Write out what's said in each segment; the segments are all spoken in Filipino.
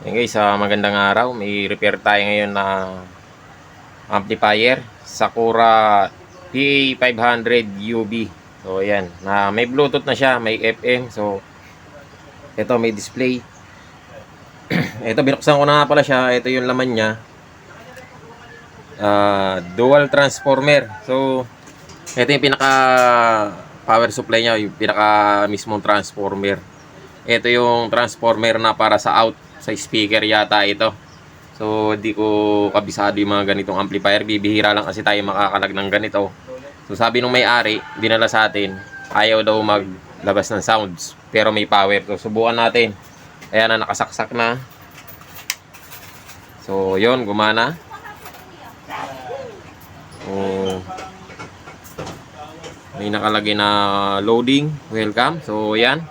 Hey guys, magandang araw. May repair tayo ngayon na amplifier Sakura PA500 UB. So ayan, na may Bluetooth na siya, may FM. So ito may display. Ito binuksan ko na nga pala siya. Ito yung laman niya. Dual transformer. So ito yung pinaka power supply niya, yung pinaka mismong transformer. Ito yung transformer na para sa out, sa speaker yata ito. So di ko kabisado yung mga ganitong amplifier. Bibihira lang kasi tayo makakalag ng ganito. So sabi nung may-ari, dinala sa atin, ayaw daw maglabas ng sounds pero may power. So subukan natin. Ayan na, nakasaksak na. So yon, gumana. So may nakalagay na loading, welcome. So yan,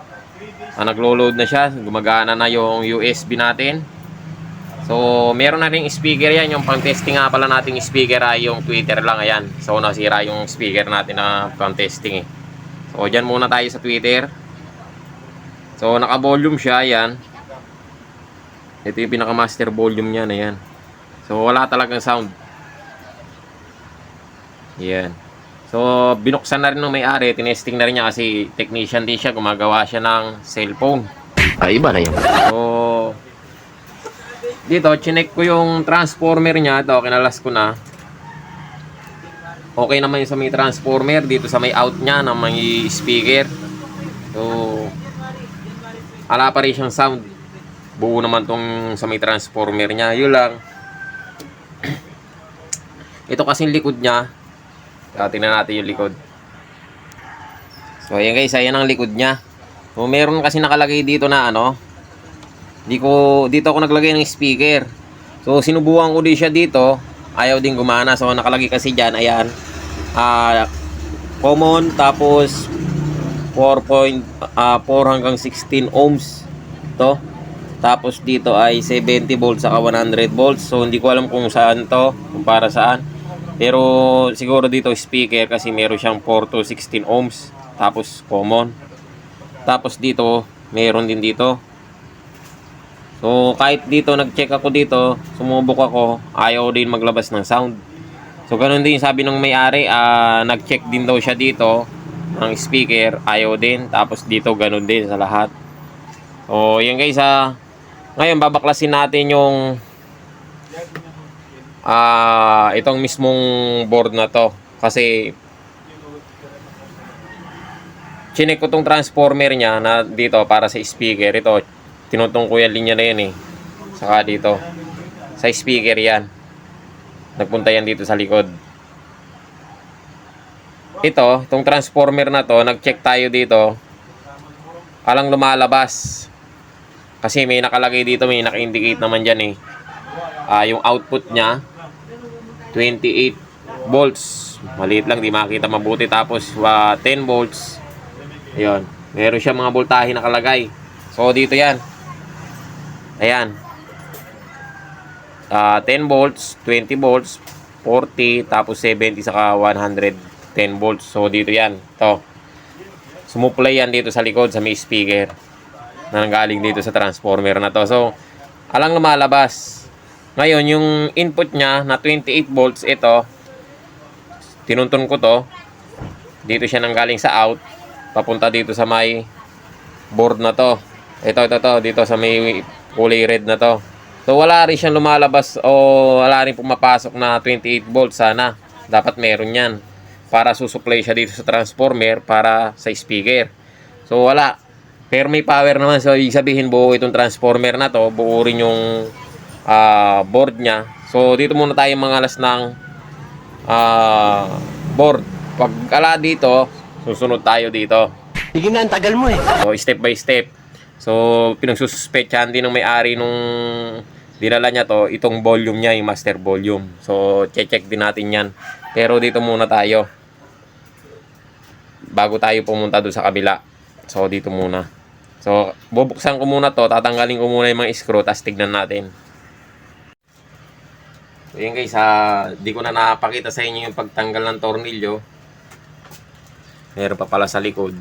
naglo-load na siya, gumagana na yung USB natin. So meron na ring speaker yan, yung pang testing nga pala nating speaker ay yung Twitter lang. Ayan, so nasira yung speaker natin na pang testing eh. So dyan muna tayo sa Twitter. So naka volume siya, ayan. Ito yung pinaka master volume niya na yan. So wala talagang sound. Yan. So binuksan na rin ng may-ari, tinesting na rin niya kasi technician din siya, gumagawa siya ng cellphone. Ay, iba na yun. So dito, chinek ko yung transformer niya. Ito, kinalas ko na. Okay naman yung sa may transformer. Dito sa may out niya na may speaker. So ala pa rin siyang sound. Buo naman tong sa may transformer niya. Yun lang. Ito kasing likod niya. Tingnan natin yung likod. So ayan guys, ayan ang likod niya. So meron kasi nakalagay dito na ano, dito ako naglagay ng speaker. So sinubukan ko din siya dito, ayaw din gumana. So nakalagay kasi diyan, ayan, common, tapos 4 hanggang 16 ohms to. Tapos dito ay 70 volts saka 100 volts. So hindi ko alam kung saan to, kung para saan. Pero siguro dito speaker kasi meron siyang 4 to 16 ohms. Tapos common. Tapos dito, meron din dito. So kahit dito, nag-check ako dito, sumubok ako, ayaw din maglabas ng sound. So ganun din sabi ng may-ari, nag-check din daw siya dito ng speaker, ayaw din. Tapos dito ganun din sa lahat. So yan guys, ngayon babaklasin natin yung itong mismong board na to. Kasi chinek ko tong transformer niya na dito para sa speaker. Ito, tinutong ko yung linya na yan eh. Saka dito sa speaker yan, nagpunta yan dito sa likod. Itong transformer na to, nag-check tayo dito, alang lumalabas. Kasi may nakalagay dito, may naka-indicate naman dyan eh. Yung output niya 28 volts. Maliit lang, di makita mabuti. Tapos 10 volts. Ayun, meron siya mga voltahe nakalagay. So dito yan. Ayan. 10 volts, 20 volts, 40, tapos 70 saka 110 volts. So dito yan. To. Sumuplay yan dito sa likod sa may speaker na nanggaling dito sa transformer na to. So alang lumalabas. Ngayon, yung input niya na 28 volts, ito, tinunton ko to. Dito siya nanggaling sa out, papunta dito sa may board na to. Ito, dito sa may kulay red na to. So, wala rin siyang lumalabas o wala rin pumapasok na 28 volts. Sana, dapat meron yan para susupply siya dito sa transformer para sa speaker. So, wala. Pero may power naman. So, ibig sabihin, buo itong transformer na to. Buo rin yung board niya. So dito muna tayo mangalas ng board. Pag ala dito, susunod tayo dito. Sige nga, ang tagal mo eh. So step by step. So pinagsususpetsahan din ng may-ari nung dinala niya to, itong volume niya, yung master volume. So check din natin yan. Pero dito muna tayo, bago tayo pumunta doon sa kabila. So dito muna. So bubuksan ko muna to, tatanggalin ko muna yung mga screw, tapos tignan natin. So yun guys, di ko na napakita sa inyo yung pagtanggal ng tornilyo. Meron pa pala sa likod.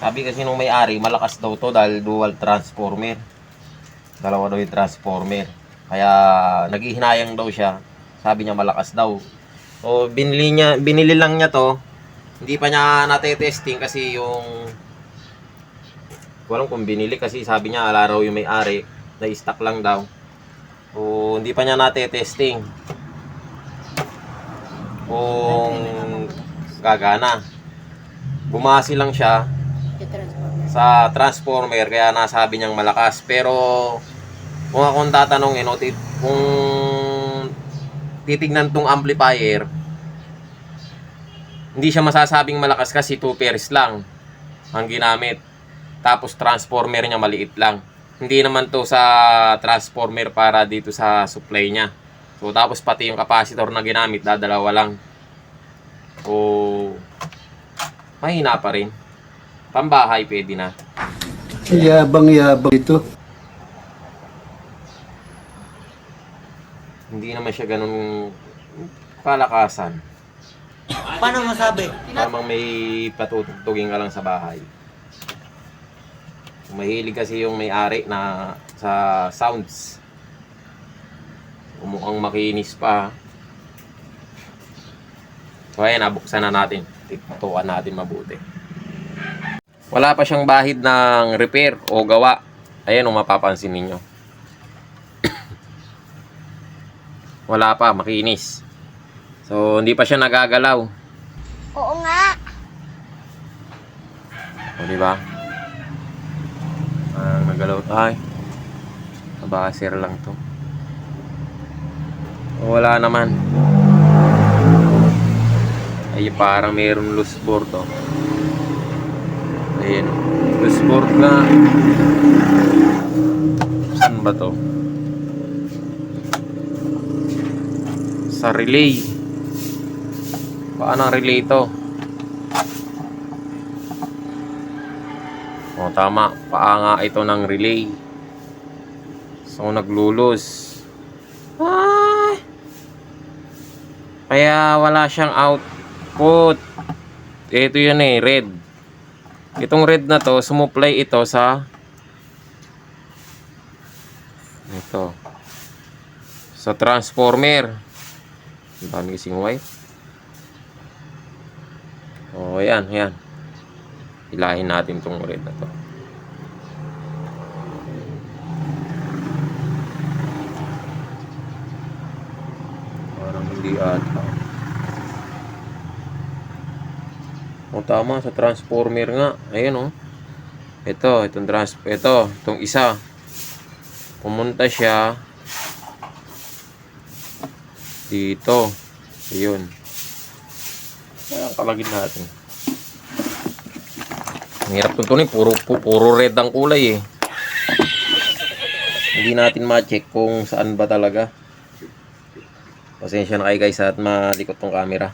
Sabi kasi nung may-ari, malakas daw to dahil dual transformer. Dalawa daw yung transformer. Kaya naghihinayang daw siya. Sabi niya malakas daw. So binili lang niya to. Hindi pa niya natetesting kasi yung walang kung binili kasi sabi niya ala raw yung may-ari, na-stock lang daw. So hindi pa niya natetesting kung gagana. Bumasi lang siya sa transformer kaya nasabi niyang malakas. Pero kung akong tatanungin o kung titignan tong amplifier, hindi siya masasabing malakas kasi 2 pairs lang ang ginamit. Tapos transformer niya maliit lang. Hindi naman to sa transformer para dito sa supply niya. So tapos pati yung capacitor na ginamit dadalawa lang. O mahina pa rin. Pambahay pwede na. Yabang-yabang ito. Hindi naman siya ganun palakasan. Paano masabi? Tamang may patutugtugin ka lang sa bahay. Mahilig kasi yung may-ari na sa sounds. Mukhang makinis pa. So ayan, nabuksan na natin. Tutukan natin mabuti. Wala pa siyang bahid ng repair o gawa. Ayan o mapapansin ninyo. Wala pa, makinis. So hindi pa siya nagagalaw. Oo nga. O diba? Nagalaw tayo. Kabasir lang to. O, wala naman. Ay parang mayroong loose board to. Ayan. Loose board na. Saan ba to? Sa relay. Paano ang relay to? O tama. Paanga ito ng relay. So naglulus. Ay! Kaya wala siyang output. Ito yun eh, red. Itong red na to, sumupply ito sa ito. Sa transformer. Ang dami kasing white. O, ayan, ayan. Hilahin natin itong red na to. Parang hindi ata. O tama, sa transformer nga. Ayan o. Itong isa. Pumunta siya dito. Ayun. Ayan, kalagin natin. Ang hirap tuntunin. Puro red ang kulay eh. Hindi natin ma-check kung saan ba talaga. Pasensya na kayo guys at malikot tong camera.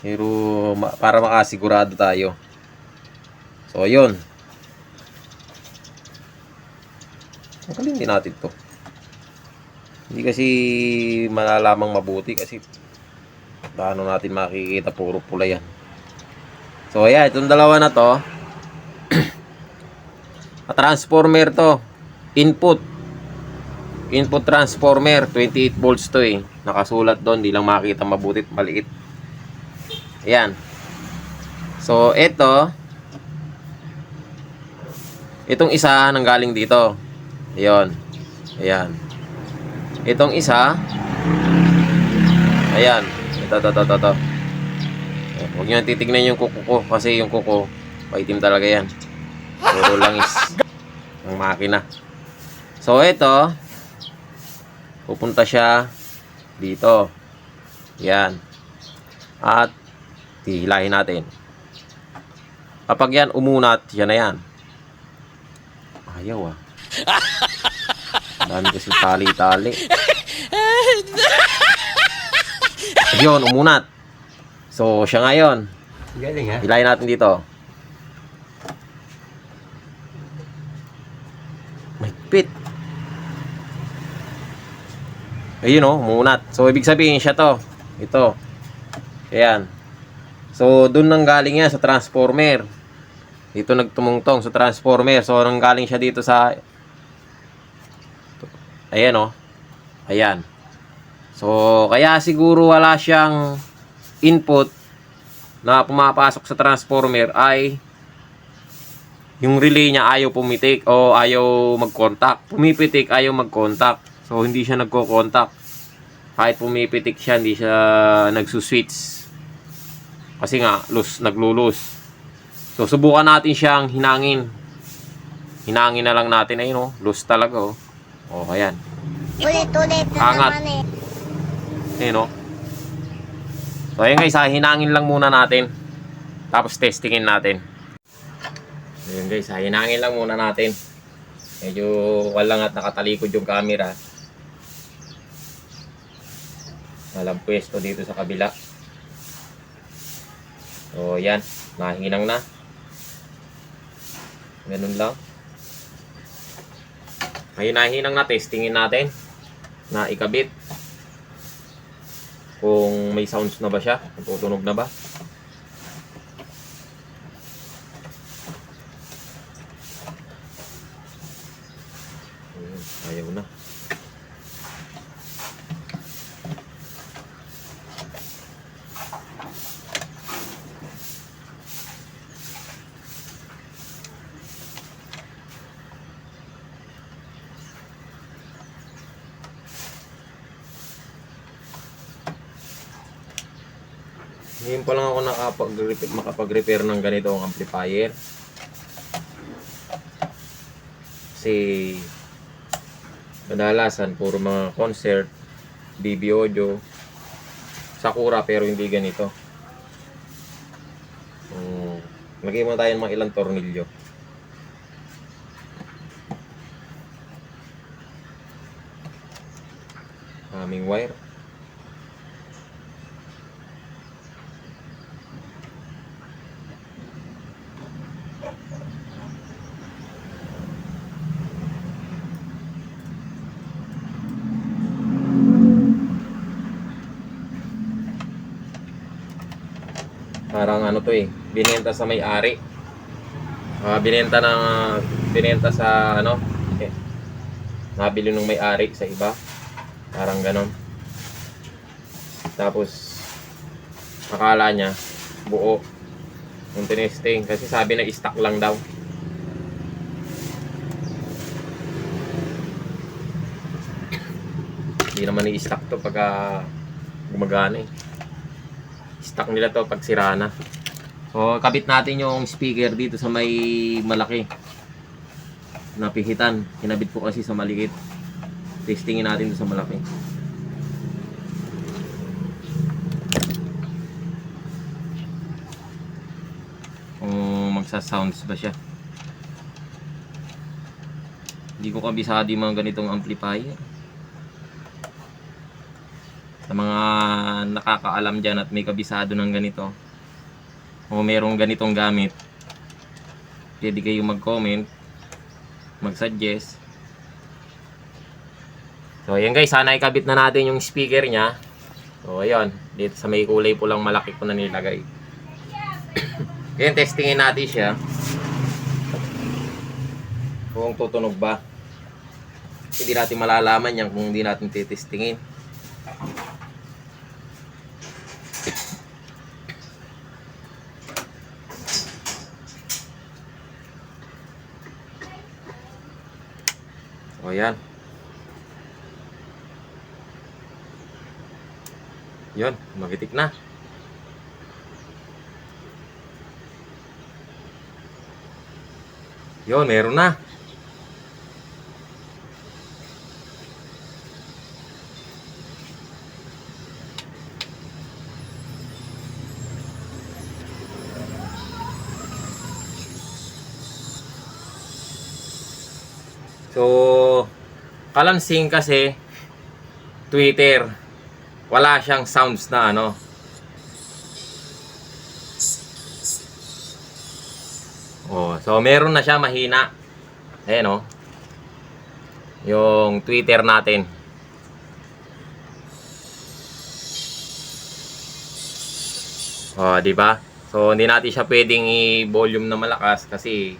Pero para makasigurado tayo. So ayun. Tanggalin din natin to. Hindi kasi malalamang mabuti kasi paano natin makikita puro pula yan. So ayan, itong dalawa na to. Transformer to. Input transformer. 28 volts to eh. Nakasulat doon. Di lang makikita mabuti. Maliit. Ayan. So, itong isa nanggaling dito. Ayan. Ayan. Itong isa, ayan. Ito. Ayan. Huwag nyo titignan yung kuko ko. Kasi yung kuko, maitim talaga yan. Puro langis. Ang makina. So, ito, pupunta siya dito. Ayan. At hihilahin natin. Kapag yan umunat, yan na yan. Ayaw ah. Dami kasi tali-tali. Yun, umunat. So, siya ngayon. Galing ha? Hilahin natin dito. Mahigpit. Ayun oh, umunat. So, ibig sabihin siya to. Ito. Ayan. So, dun nang galing yan sa transformer. Dito nagtumungtong sa transformer. So, nang galing siya dito sa... Ayan o. Ayan. So, kaya siguro wala siyang input na pumapasok sa transformer ay yung relay niya ayaw pumitik o ayaw mag-contact. Pumipitik, ayaw mag-contact. So, hindi siya nagko-contact. Kahit pumipitik siya, hindi siya nagsuswitch. Kasi nga, naglo-lose. So, subukan natin siyang hinangin. Hinangin na lang natin. Ayun, loose talaga, oh. Oh, ayan. Ulit-ulit na Angat. naman eh. Ayun, oh. So, ayun guys, hinangin lang muna natin. Tapos, testingin natin. Ayun guys, hinangin lang muna natin. Medyo walang at nakatalikod yung camera. Walang pwesto dito sa kabila. So, yan. Nahinang na. Ganun lang. Ayun, nahinang na. Testingin natin. Na ikabit. Kung may sounds na ba siya. Kung tutunog na ba. Ayun, ayaw na. Ngayon pa lang ako makapag-repair ng ganitong amplifier. Kasi kadalasan puro mga concert, BB audio, Sakura, pero hindi ganito. Lagay mo tayo ng mga ilang tornilyo. Aming wire. Parang ano to eh, binenta sa may-ari. Binenta sa ano, nabili ng may-ari sa iba. Parang ganon. Tapos akala niya buo yung tinesting kasi sabi na stock lang daw. Hindi naman i-stock to pagka gumagana eh. Stock nila to pag sira na. So, kabit natin yung speaker dito sa may malaki. Napihitan. Kinabit ko kasi sa maliit. Testingin natin dito sa malaki. Kung magsa-sounds ba siya. Hindi ko kabisado yung mga ganitong amplifier. Sa mga nakakaalam dyan at may kabisado ng ganito o merong ganitong gamit, pwede kayo mag-comment, mag-suggest. So ayan guys, sana ikabit na natin yung speaker nya. So ayun, dito sa may kulay pulang malaki ko na nilagay. Ngayon testingin natin siya kung tutunog ba. Hindi natin malalaman yan kung hindi natin titestingin. O yan. Yun, magitik na. Yun, meron na. So, kalansing kasi Twitter, wala siyang sounds na ano. Oh, so meron na siya mahina. Ayan oh. Yung Twitter natin. O, di ba? So, hindi natin siya pwedeng i-volume na malakas kasi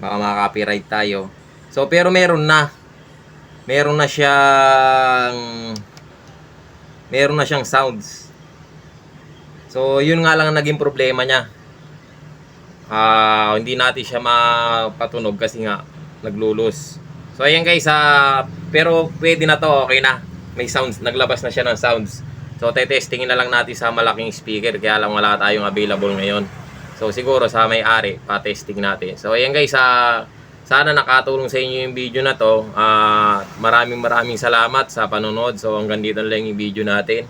baka maka-copyright tayo. So, pero meron na. Meron na siyang sounds. So, yun nga lang ang naging problema niya. Hindi natin siya mapatunog kasi nga naglulus. So, ayan guys, pero pwede na to, okay na. May sounds, naglabas na siya ng sounds. So, testingin na lang natin sa malaking speaker, kaya lang wala tayong available ngayon. So, siguro sa may-ari, pa-testing natin. So, ayan guys, sana nakatulong sa inyo yung video na to. Maraming salamat sa panonood. So, hanggang dito na lang yung video natin.